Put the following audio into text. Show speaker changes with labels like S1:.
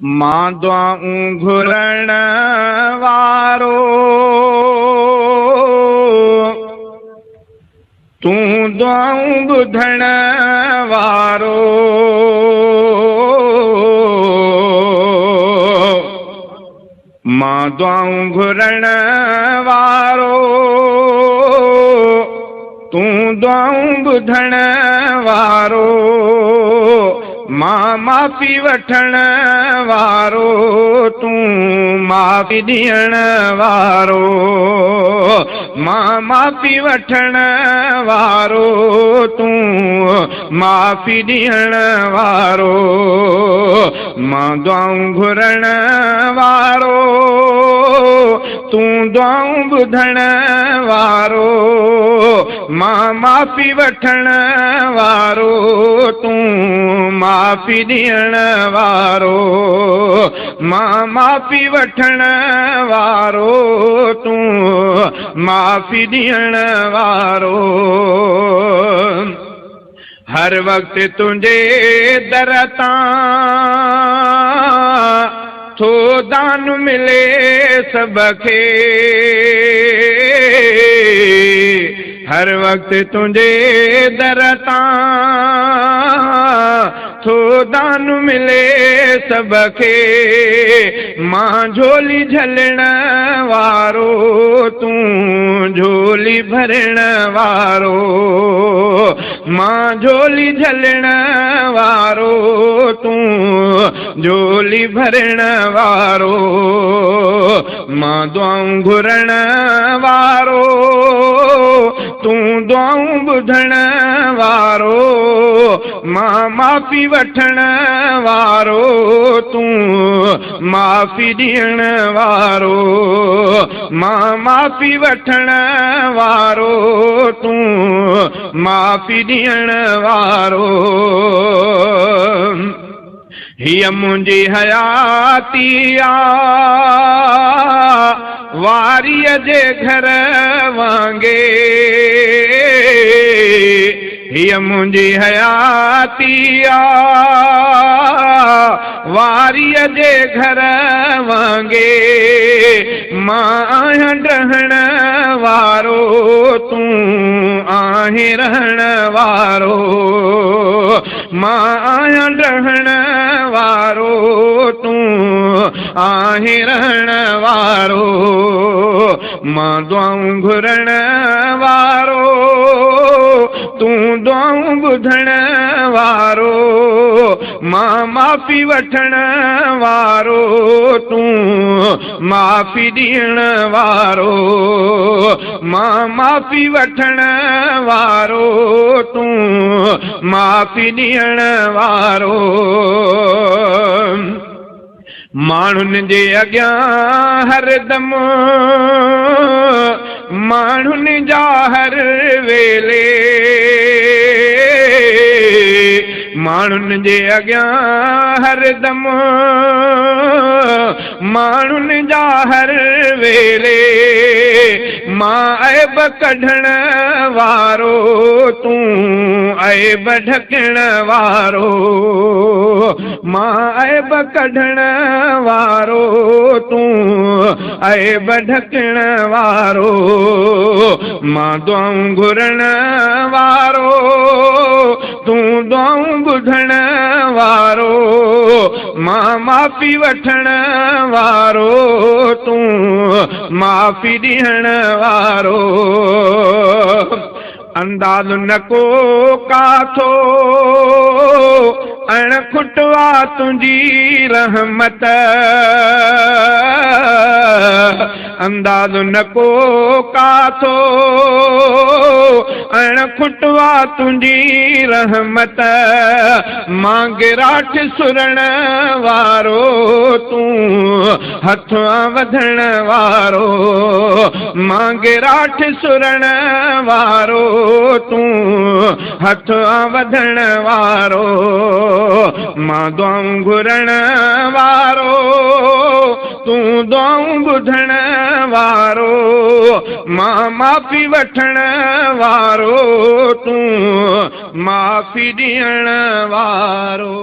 S1: मां दुआऊं घुरण वारो तूं दुआऊं ॿुधण वारो मां दुआऊं घुरण वारो तूं दुआऊं ॿुधण वारो मां माफ़ी वठण वारो तूं माफ़ी ॾियण वारो मां माफ़ी वठण वारो तूं माफ़ी ॾियण वारो मां दुआऊं घुरण वारो तूं दुआऊं ॿुधण वारो मां माफ़ी वठण वारो तूं माफ़ी ॾियण वारो मां माफ़ी वठण वारो तूं माफ़ी ॾियण वारो हर वक़्तु तुंहिंजे दर तां थो दान मिले सभ खे हर वक़्तु तुंहिंजे दर तां थो दान मिले सभ खे मां झोली झलण वारो तूं झोली भरण वारो मां झोली झलण वारो तूं झोली भरण वारो मां दुआऊं घुरण वारो तूं दुआऊं ॿुधण वारो मां माफ़ी वठण वारो तूं माफ़ी ॾियण वारो मां माफ़ी वठण वारो तूं माफ़ी ॾियण वारो हीअ मुंहिंजी हयाती आ वारीअ जे घर वांगे हीअ मुंहिंजी हयाती आ वारीअ जे घर वांगे मां आहियां रहण वारो तूं आहीं रहण वारो मां आहियां रहण वारो तूं आहीं रहण वारो मां दुआऊं घुरण वारो तूं दुआऊं ॿुधण वारो मां माफ़ी वठण वारो तूं माफ़ी ॾियण वारो मां माफ़ी वठण वारो तूं माफ़ी ॾियण वारो माण्हुनि जे अॻियां हरदम माण्हुनि जा हर वेले माण्हुनि जे अॻियां हरदम माण्हुनि जा हर वेले मां ऐब कढण वारो तूं ऐब ढकण वारो मां ऐब कढण वारो तूं ऐब ढकण वारो मां दुआऊं घुरण वारो तूं दुआऊं ॿुधण वारो मां माफ़ी वठण वारो तूं माफ़ी ॾियण वारो अंदाज़ न को काथो अणखुटवा तुंहिंजी रहमत अंदाज़ न को काथो अणखुटवा तुंहिंजी रहमत मां गिराठ सुरण वारो तूं हथां वधण वारो मां गिराठ सुरण वारो तूं हथां वधण वारो मां दुआऊं घुरण वारो तूं दुआऊं ॿुधण वारो मां माफ़ी वठण वारो तूं माफ़ी ॾियण वारो।